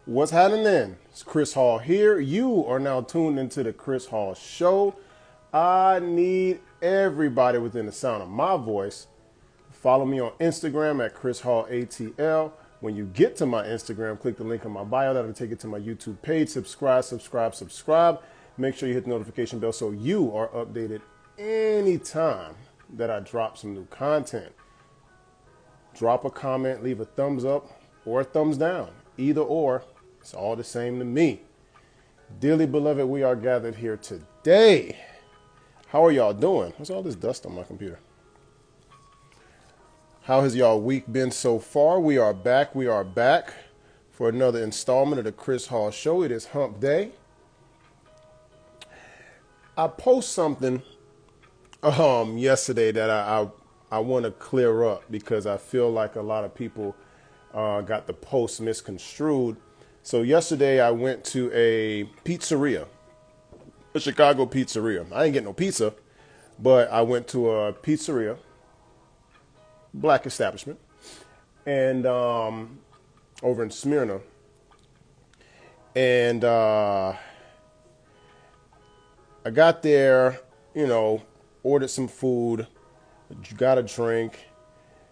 What's happening? It's Chris Hall here. You are now tuned into the Chris Hall Show. I need everybody within the sound of my voice. Follow me on Instagram at ChrisHallATL. When you get to my Instagram, click the link in my bio. That'll take you to my YouTube page. Subscribe. Make sure you hit the notification bell so you are updated anytime that I drop some new content. Drop a comment, leave a thumbs up or a thumbs down. Either or, it's all the same to me. Dearly beloved, we are gathered here today. How are y'all doing? What's all this dust on my computer? How has y'all week been so far? We are back for another installment of the Chris Hall Show. It is Hump Day. I post something yesterday that I want to clear up because I feel like a lot of people got the post misconstrued. So yesterday I went to a pizzeria, a Chicago pizzeria. I didn't get no pizza, but I went to a pizzeria, black establishment, and over in Smyrna. And I got there, ordered some food, got a drink,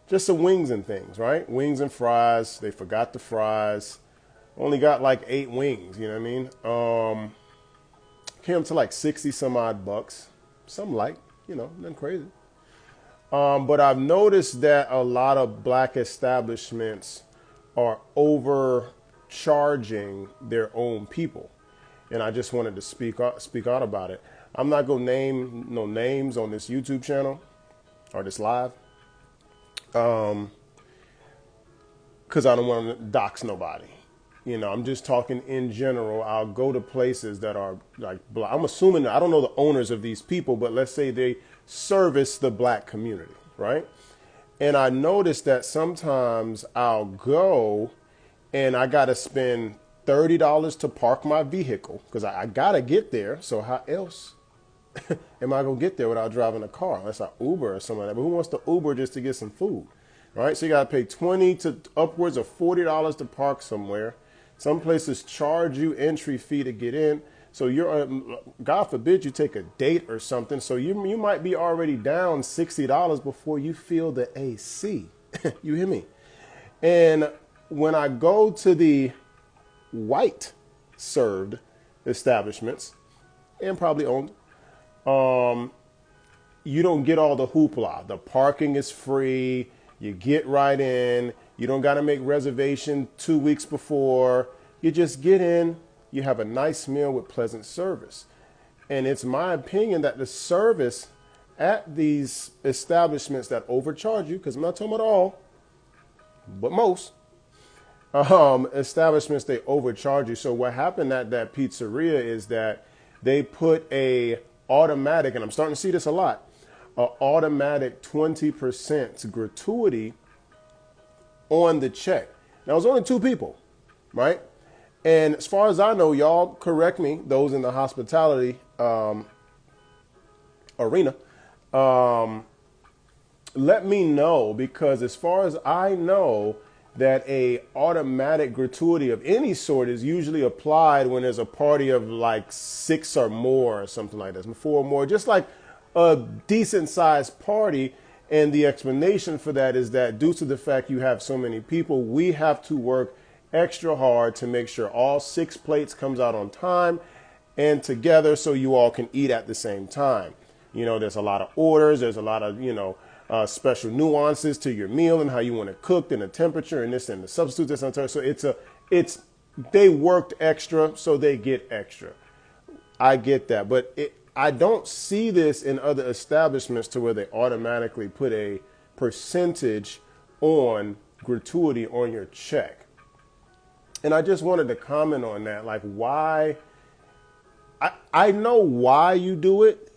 just some wings and things, right? Wings and fries. They forgot the fries. Only got like 8 wings, you know what I mean? Came to like 60 some odd bucks. Some light, nothing crazy. But I've noticed that a lot of black establishments are overcharging their own people. And I just wanted to speak out about it. I'm not going to name no names on this YouTube channel or this live. Because I don't want to dox nobody. I'm just talking in general. I'll go to places that are like black. I'm assuming, I don't know the owners of these people, but let's say they service the black community, right? And I noticed that sometimes I'll go and I got to spend $30 to park my vehicle because I got to get there. So how else am I going to get there without driving a car? Unless I Uber or something like that. But who wants to Uber just to get some food? Right? So you got to pay $20 to upwards of $40 to park somewhere. Some places charge you entry fee to get in. So you're, God forbid you take a date or something. So you might be already down $60 before you feel the AC. You hear me? And when I go to the white served establishments and probably owned, you don't get all the hoopla. The parking is free. You get right in. You don't got to make reservation 2 weeks before. You just get in. You have a nice meal with pleasant service. And it's my opinion that the service at these establishments that overcharge you, because I'm not talking about all, but most establishments, they overcharge you. So what happened at that pizzeria is that they put a automatic, and I'm starting to see this a lot, a automatic 20% gratuity on the check. Now, it was only 2 people, right? And as far as I know, y'all correct me, those in the hospitality arena, let me know, because as far as I know, that a automatic gratuity of any sort is usually applied when there's a party of like 6 or more or something like this, 4 or more, just like a decent sized party. And the explanation for that is that due to the fact you have so many people, we have to work extra hard to make sure all 6 plates comes out on time and together so you all can eat at the same time. There's a lot of orders. There's a lot of, special nuances to your meal and how you want it cooked and the temperature and this and the substitutes. So they worked extra, so they get extra. I get that. But I don't see this in other establishments to where they automatically put a percentage on gratuity on your check. And I just wanted to comment on that. Like, why? I know why you do it,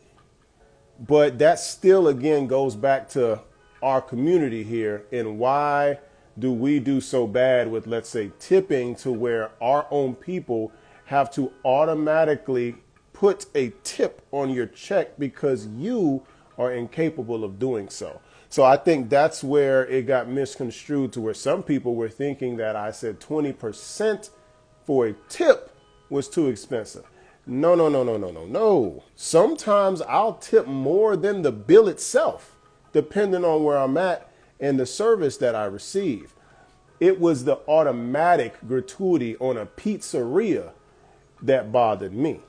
but that still, again, goes back to our community here. And why do we do so bad with, let's say, tipping to where our own people have to automatically put a tip on your check because you are incapable of doing so. So I think that's where it got misconstrued to where some people were thinking that I said 20% for a tip was too expensive. No, no, no, no, no, no, no. Sometimes I'll tip more than the bill itself, depending on where I'm at and the service that I receive. It was the automatic gratuity on a pizzeria that bothered me.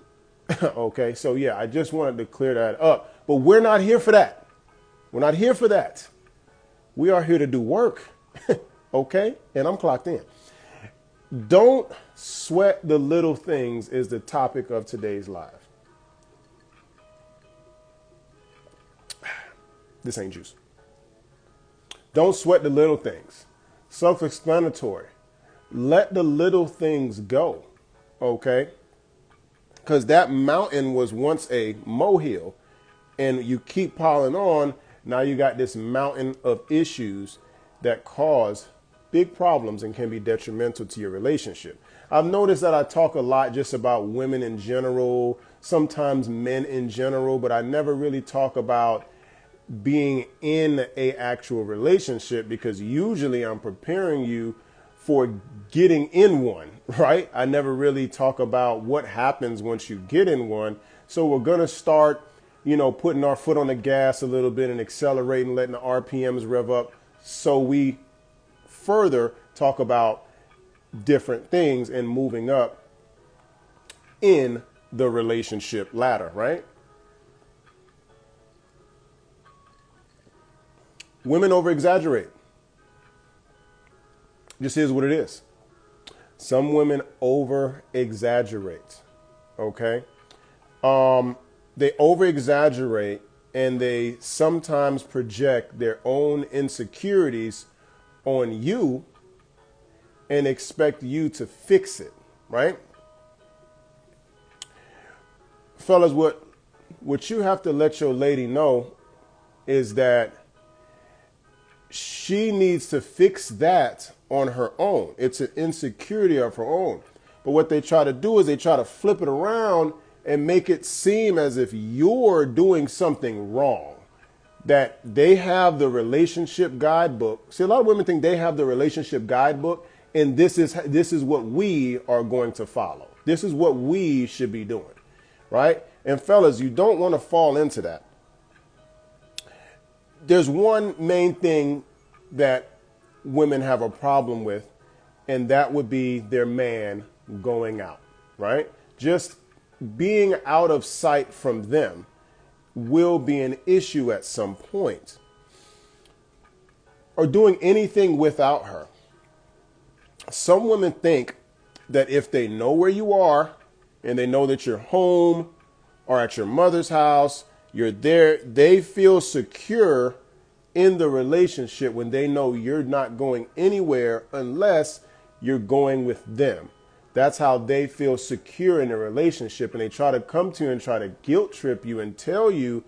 Okay, so yeah, I just wanted to clear that up. But we're not here for that. We're not here for that. We are here to do work. Okay, and I'm clocked in. Don't sweat the little things is the topic of today's live. This ain't juice. Don't sweat the little things. Self-explanatory. Let the little things go. Okay? Because that mountain was once a molehill, and you keep piling on. Now you got this mountain of issues that cause big problems and can be detrimental to your relationship. I've noticed that I talk a lot just about women in general, sometimes men in general, but I never really talk about being in a actual relationship, because usually I'm preparing you for getting in one, right? I never really talk about what happens once you get in one. So we're going to start, putting our foot on the gas a little bit and accelerating, letting the RPMs rev up, so we further talk about different things and moving up in the relationship ladder, right? Women over exaggerate. Just is what it is. Some women over exaggerate. Okay. They over exaggerate, and they sometimes project their own insecurities on you and expect you to fix it, right? Fellas, what you have to let your lady know is that she needs to fix that on her own. It's an insecurity of her own. But what they try to do is they try to flip it around and make it seem as if you're doing something wrong. That they have the relationship guidebook. See, a lot of women think they have the relationship guidebook, and this is what we are going to follow. This is what we should be doing, right? And fellas, you don't want to fall into that. There's one main thing that women have a problem with, and that would be their man going out, right? Just being out of sight from them will be an issue at some point. Or doing anything without her. Some women think that if they know where you are and they know that you're home or at your mother's house, you're there, they feel secure in the relationship when they know you're not going anywhere unless you're going with them. That's how they feel secure in a relationship, and they try to come to you and try to guilt trip you and tell you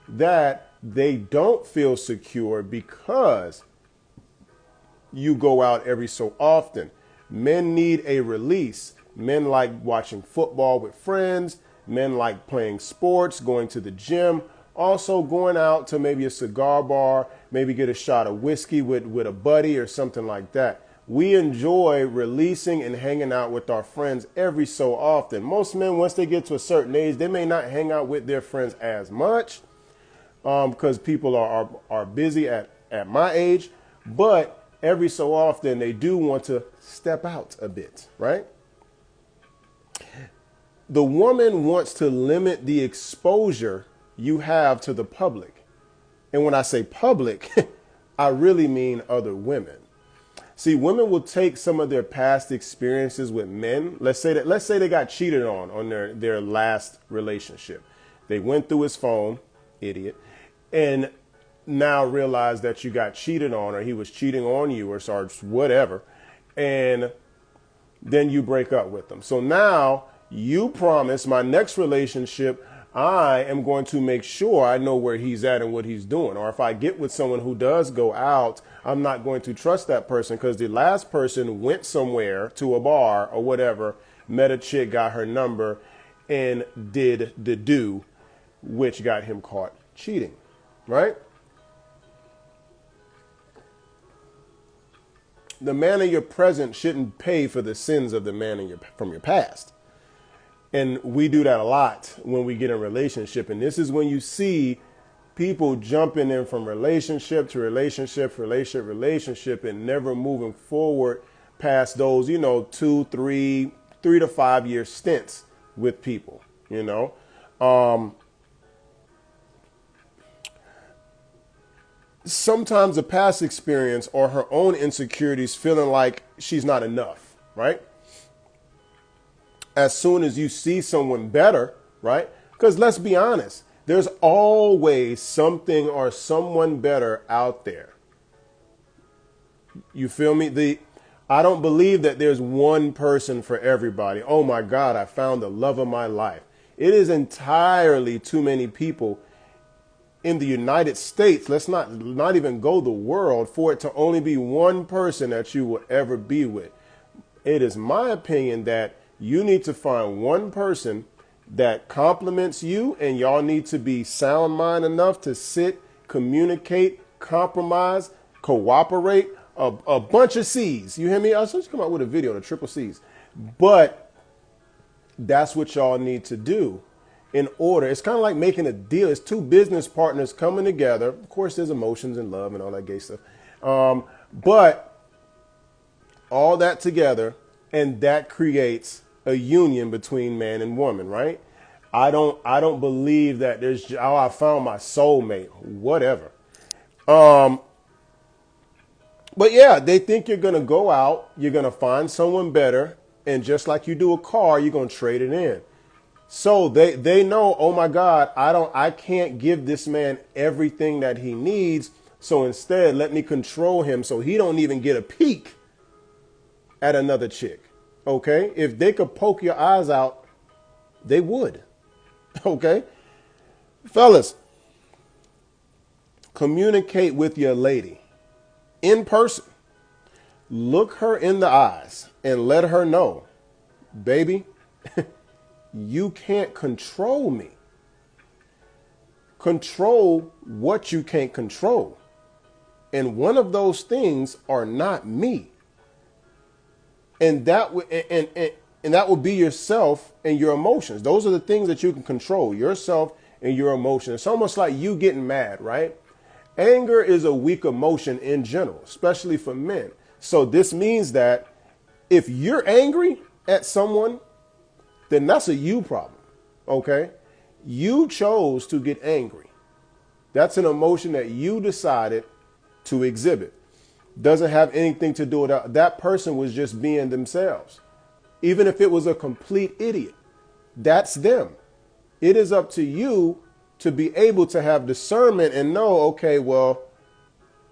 that they don't feel secure because you go out every so often. Men need a release. Men like watching football with friends. Men like playing sports, going to the gym, also going out to maybe a cigar bar, maybe get a shot of whiskey with a buddy or something like that. We enjoy releasing and hanging out with our friends every so often. Most men, once they get to a certain age, they may not hang out with their friends as much because people are busy at my age. But every so often, they do want to step out a bit, right? The woman wants to limit the exposure you have to the public. And when I say public, I really mean other women. See, women will take some of their past experiences with men. Let's say they got cheated on their last relationship. They went through his phone, idiot, and now realize that you got cheated on, or he was cheating on you, or whatever, and then you break up with them. So now you promise my next relationship, I am going to make sure I know where he's at and what he's doing. Or if I get with someone who does go out, I'm not going to trust that person because the last person went somewhere to a bar or whatever, met a chick, got her number, and did the do, which got him caught cheating, right? the man in your present shouldn't pay for the sins of the man from your past. And we do that a lot when we get in a relationship. And this is when you see people jumping in from relationship to relationship and never moving forward past those, 2, 3 to 5 year stints with people, Sometimes the past experience or her own insecurities feeling like she's not enough, right? As soon as you see someone better, right? Because let's be honest, there's always something or someone better out there. You feel me? I don't believe that there's one person for everybody. Oh my God, I found the love of my life. It is entirely too many people in the United States. Let's not even go the world for it to only be one person that you will ever be with. It is my opinion that you need to find one person that compliments you, and y'all need to be sound mind enough to sit, communicate, compromise, cooperate, a bunch of C's. You hear me? I was supposed to come out with a video on the triple C's. But that's what y'all need to do in order. It's kind of like making a deal. It's two business partners coming together. Of course, there's emotions and love and all that gay stuff. But all that together, and that creates a union between man and woman, right? I don't believe that there's, I found my soulmate, whatever. But yeah, they think you're going to go out, you're going to find someone better, and just like you do a car, you're going to trade it in. So they know, oh my God, I can't give this man everything that he needs. So instead, let me control him so he don't even get a peek at another chick. Okay? If they could poke your eyes out, they would. Okay? Fellas, communicate with your lady in person. Look her in the eyes and let her know, baby, you can't control me. Control what you can't control. And one of those things are not me. And that will be yourself and your emotions. Those are the things that you can control, yourself and your emotions. It's almost like you getting mad, right? Anger is a weak emotion in general, especially for men. So this means that if you're angry at someone, then that's a you problem, okay? You chose to get angry. That's an emotion that you decided to exhibit. Doesn't have anything to do with that. That person was just being themselves. Even if it was a complete idiot, that's them. It is up to you to be able to have discernment and know, okay, well,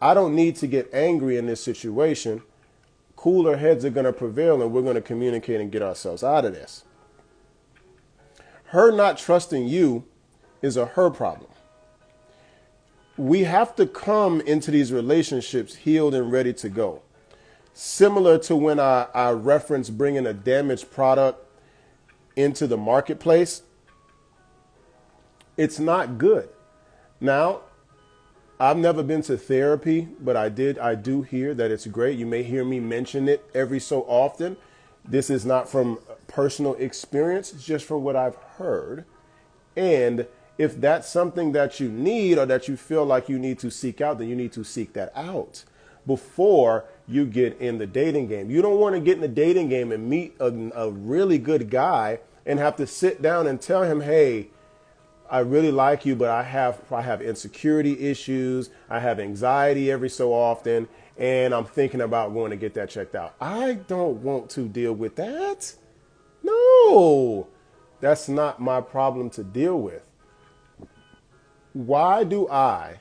I don't need to get angry in this situation. Cooler heads are going to prevail, and we're going to communicate and get ourselves out of this. Her not trusting you is a her problem. We have to come into these relationships healed and ready to go. Similar to when I referenced bringing a damaged product into the marketplace. It's not good. Now, I've never been to therapy, but I do hear that it's great. You may hear me mention it every so often. This is not from personal experience. It's just from what I've heard. And if that's something that you need or that you feel like you need to seek out, then you need to seek that out before you get in the dating game. You don't want to get in the dating game and meet a really good guy and have to sit down and tell him, hey, I really like you, but I have insecurity issues. I have anxiety every so often, and I'm thinking about going to get that checked out. I don't want to deal with that. No, that's not my problem to deal with. Why do I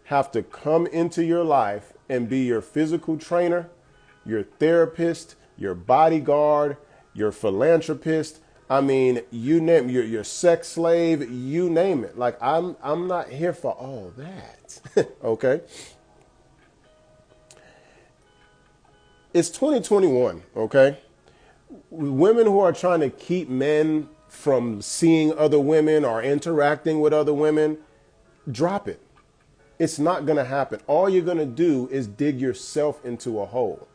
have to come into your life and be your physical trainer, your therapist, your bodyguard, your philanthropist? I mean, you name your sex slave, you name it. Like, I'm not here for all that. Okay. It's 2021. Okay. Women who are trying to keep men from seeing other women or interacting with other women, drop it. It's not going to happen. All you're going to do is dig yourself into a hole.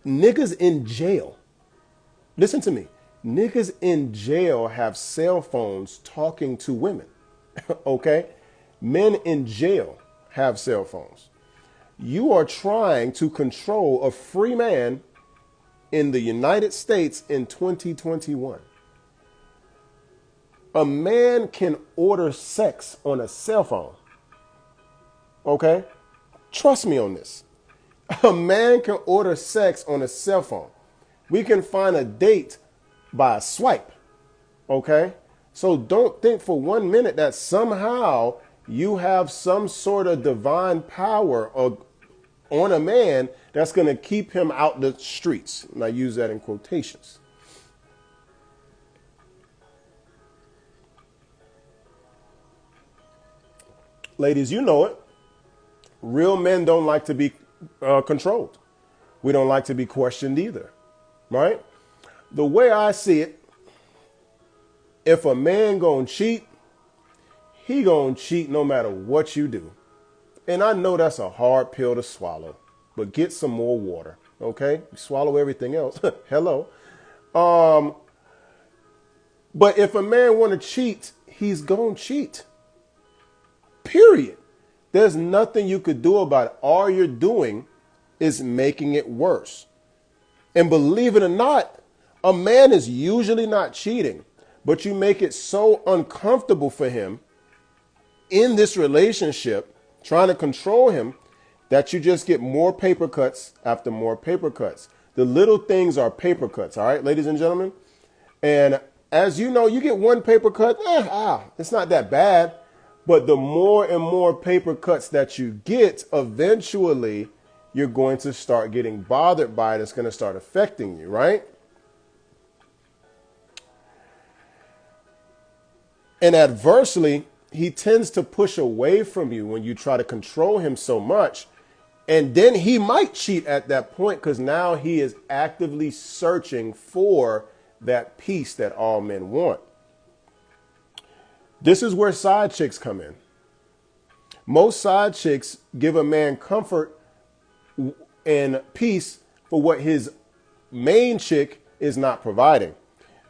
Niggas in jail, listen to me, niggas in jail have cell phones talking to women. Okay? Men in jail have cell phones. You are trying to control a free man in the United States in 2021. A man can order sex on a cell phone. Okay? Trust me on this. A man can order sex on a cell phone. We can find a date by a swipe. Okay? So don't think for 1 minute that somehow you have some sort of divine power on a man that's going to keep him out the streets. And I use that in quotations. Ladies, you know it. Real men don't like to be controlled. We don't like to be questioned either, right? The way I see it, if a man gonna cheat, he gonna cheat no matter what you do. And I know that's a hard pill to swallow, but get some more water, okay? You swallow everything else. Hello. But if a man want to cheat, he's gonna cheat. Period. There's nothing you could do about it. All you're doing is making it worse. And believe it or not, a man is usually not cheating, but you make it so uncomfortable for him in this relationship, trying to control him, that you just get more paper cuts after more paper cuts. The little things are paper cuts, all right, ladies and gentlemen? And as you know, you get one paper cut, it's not that bad. But the more and more paper cuts that you get, eventually you're going to start getting bothered by it. It's going to start affecting you, right? And adversely, he tends to push away from you when you try to control him so much. And then he might cheat at that point because now he is actively searching for that peace that all men want. This is where side chicks come in. Most side chicks give a man comfort and peace for what his main chick is not providing.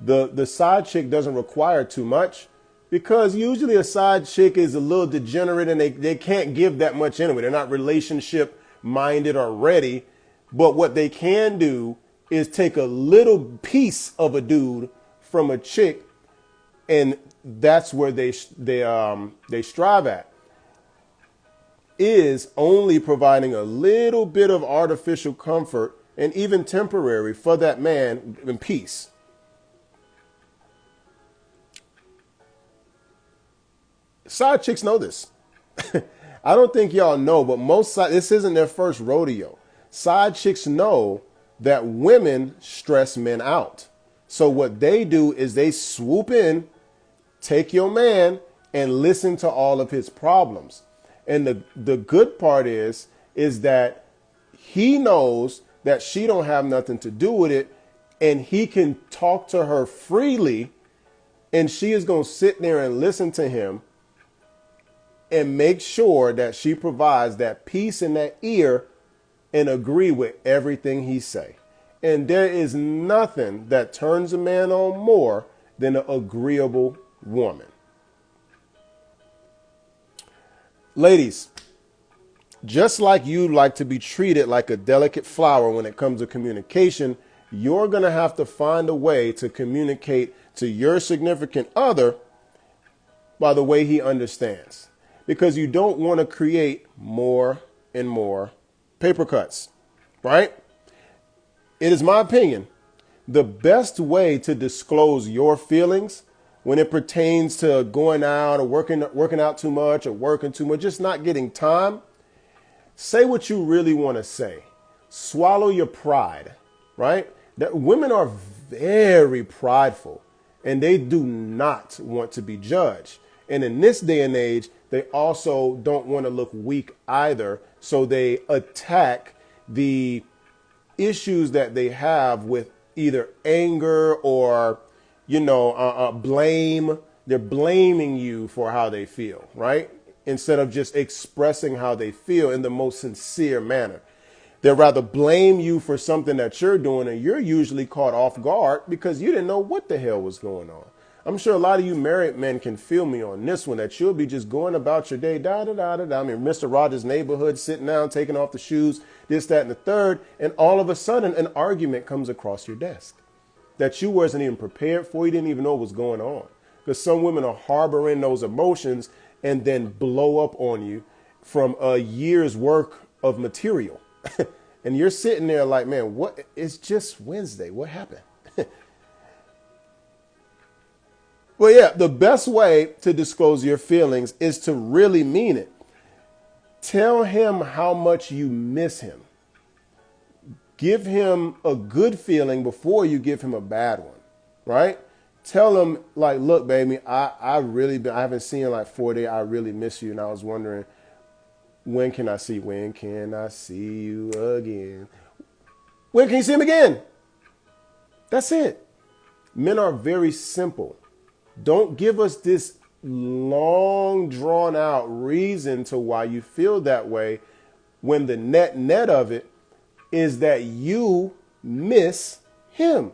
The side chick doesn't require too much because usually a side chick is a little degenerate and they can't give that much anyway. They're not relationship minded or ready. But what they can do is take a little piece of a dude from a chick, and that's where they strive at, is only providing a little bit of artificial comfort and even temporary for that man in peace. Side chicks know this. I don't think y'all know, but this isn't their first rodeo. Side chicks know that women stress men out. So what they do is they swoop in, take your man, and listen to all of his problems. And the good part is that he knows that she don't have nothing to do with it, and he can talk to her freely, and she is going to sit there and listen to him and make sure that she provides that peace in that ear and agree with everything he say. And there is nothing that turns a man on more than an agreeable woman. Ladies, just like you like to be treated like a delicate flower when it comes to communication, you're going to have to find a way to communicate to your significant other by the way he understands. Because you don't want to create more and more paper cuts, right? It is my opinion, the best way to disclose your feelings when it pertains to going out or working out too much or working too much, just not getting time, say what you really want to say. Swallow your pride, right? That women are very prideful and they do not want to be judged. And in this day and age, they also don't want to look weak either. So they attack the issues that they have with either anger or, blame. They're blaming you for how they feel, right? Instead of just expressing how they feel in the most sincere manner. They'd rather blame you for something that you're doing, and you're usually caught off guard because you didn't know what the hell was going on. I'm sure a lot of you married men can feel me on this one, that you'll be just going about your day, da da da da da. I mean, Mr. Rogers' neighborhood, sitting down, taking off the shoes, this, that, and the third, and all of a sudden an argument comes across your desk that you wasn't even prepared for, you didn't even know what was going on. Because some women are harboring those emotions and then blow up on you from a year's work of material. And you're sitting there like, man, what? It's just Wednesday. What happened? Well, yeah, the best way to disclose your feelings is to really mean it. Tell him how much you miss him. Give him a good feeling before you give him a bad one, right? Tell him, like, look, baby, I haven't seen you in like 4 days. I really miss you. And I was wondering, when can I see you again? When can you see him again? That's it. Men are very simple. Don't give us this long, drawn out reason to why you feel that way when the net of it is that you miss him.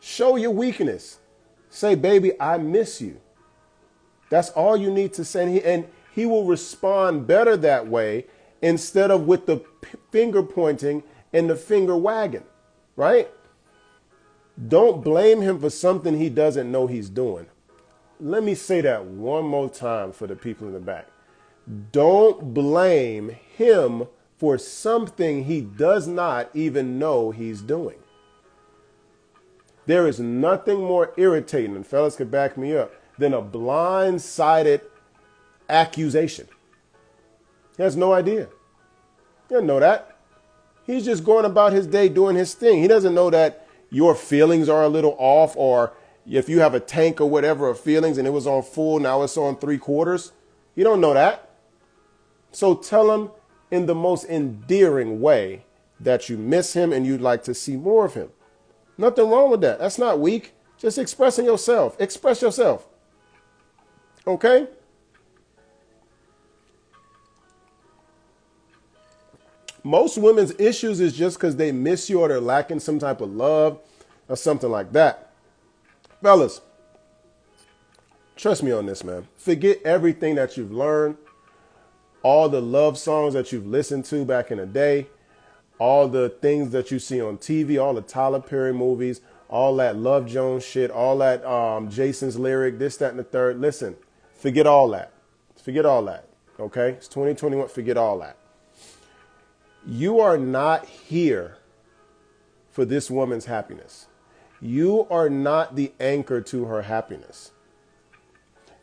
Show your weakness. Say, baby, I miss you. That's all you need to say. And he will respond better that way instead of with the finger pointing and the finger wagging, right? Don't blame him for something he doesn't know he's doing. Let me say that one more time for the people in the back. Don't blame him for something he does not even know he's doing. There is nothing more irritating, and fellas could back me up, than a blindsided accusation. He has no idea. He doesn't know that. He's just going about his day doing his thing. He doesn't know that your feelings are a little off, or if you have a tank or whatever of feelings and it was on full, now it's on 3/4. You don't know that. So tell him in the most endearing way that you miss him and you'd like to see more of him. Nothing wrong with that. That's not weak. Just expressing yourself. Express yourself. Okay? Most women's issues is just because they miss you or they're lacking some type of love or something like that. Fellas, trust me on this, man. Forget everything that you've learned, all the love songs that you've listened to back in the day, all the things that you see on TV, all the Tyler Perry movies, all that Love Jones shit, all that Jason's lyric, this, that, and the third. Listen, forget all that. Forget all that. Okay? It's 2021. Forget all that. You are not here for this woman's happiness. You are not the anchor to her happiness.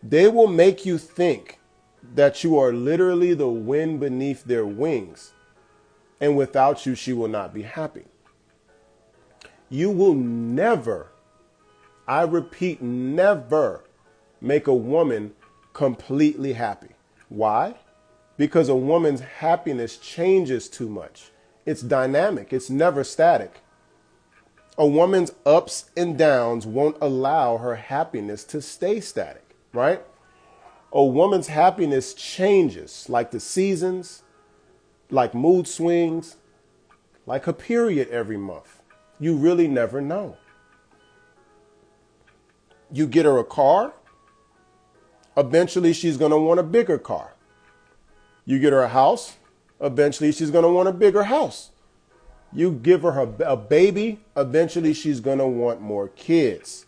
They will make you think that you are literally the wind beneath their wings, and without you, she will not be happy. You will never, I repeat, never make a woman completely happy. Why? Because a woman's happiness changes too much. It's dynamic. It's never static. A woman's ups and downs won't allow her happiness to stay static, right? A woman's happiness changes like the seasons, like mood swings, like her period every month. You really never know. You get her a car, eventually she's going to want a bigger car. You get her a house, eventually she's going to want a bigger house. You give her a baby, eventually she's going to want more kids.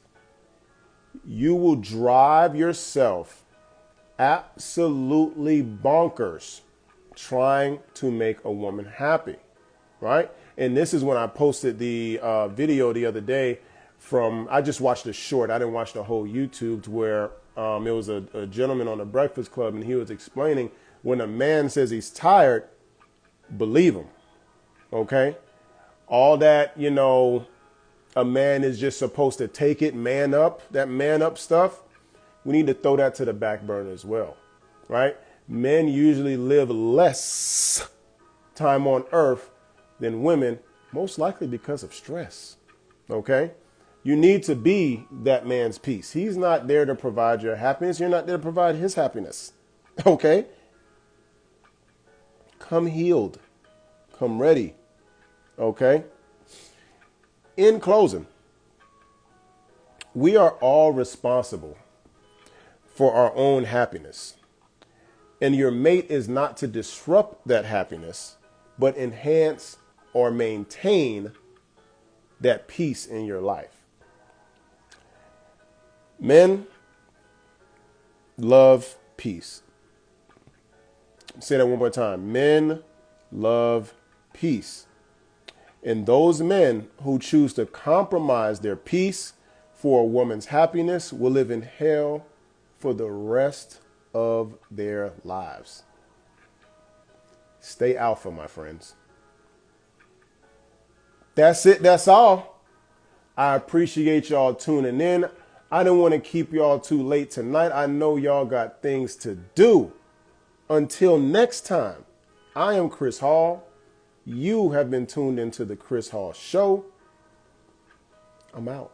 You will drive yourself absolutely bonkers trying to make a woman happy, right? And this is when I posted the video the other day from, I just watched a short. I didn't watch the whole YouTube, to where it was a gentleman on the Breakfast Club, and he was explaining when a man says he's tired, believe him, okay? All that, a man is just supposed to take it, man up, that man up stuff, we need to throw that to the back burner as well, right? Men usually live less time on earth than women, most likely because of stress, okay? You need to be that man's peace. He's not there to provide your happiness. You're not there to provide his happiness, okay? Come healed. Come ready. Okay? In closing, we are all responsible for our own happiness. And your mate is not to disrupt that happiness, but enhance or maintain that peace in your life. Men love peace. Say that one more time. Men love peace. And those men who choose to compromise their peace for a woman's happiness will live in hell for the rest of their lives. Stay alpha, my friends. That's it. That's all. I appreciate y'all tuning in. I didn't want to keep y'all too late tonight. I know y'all got things to do. Until next time, I am Chris Hall. You have been tuned into the Chris Hall Show. I'm out.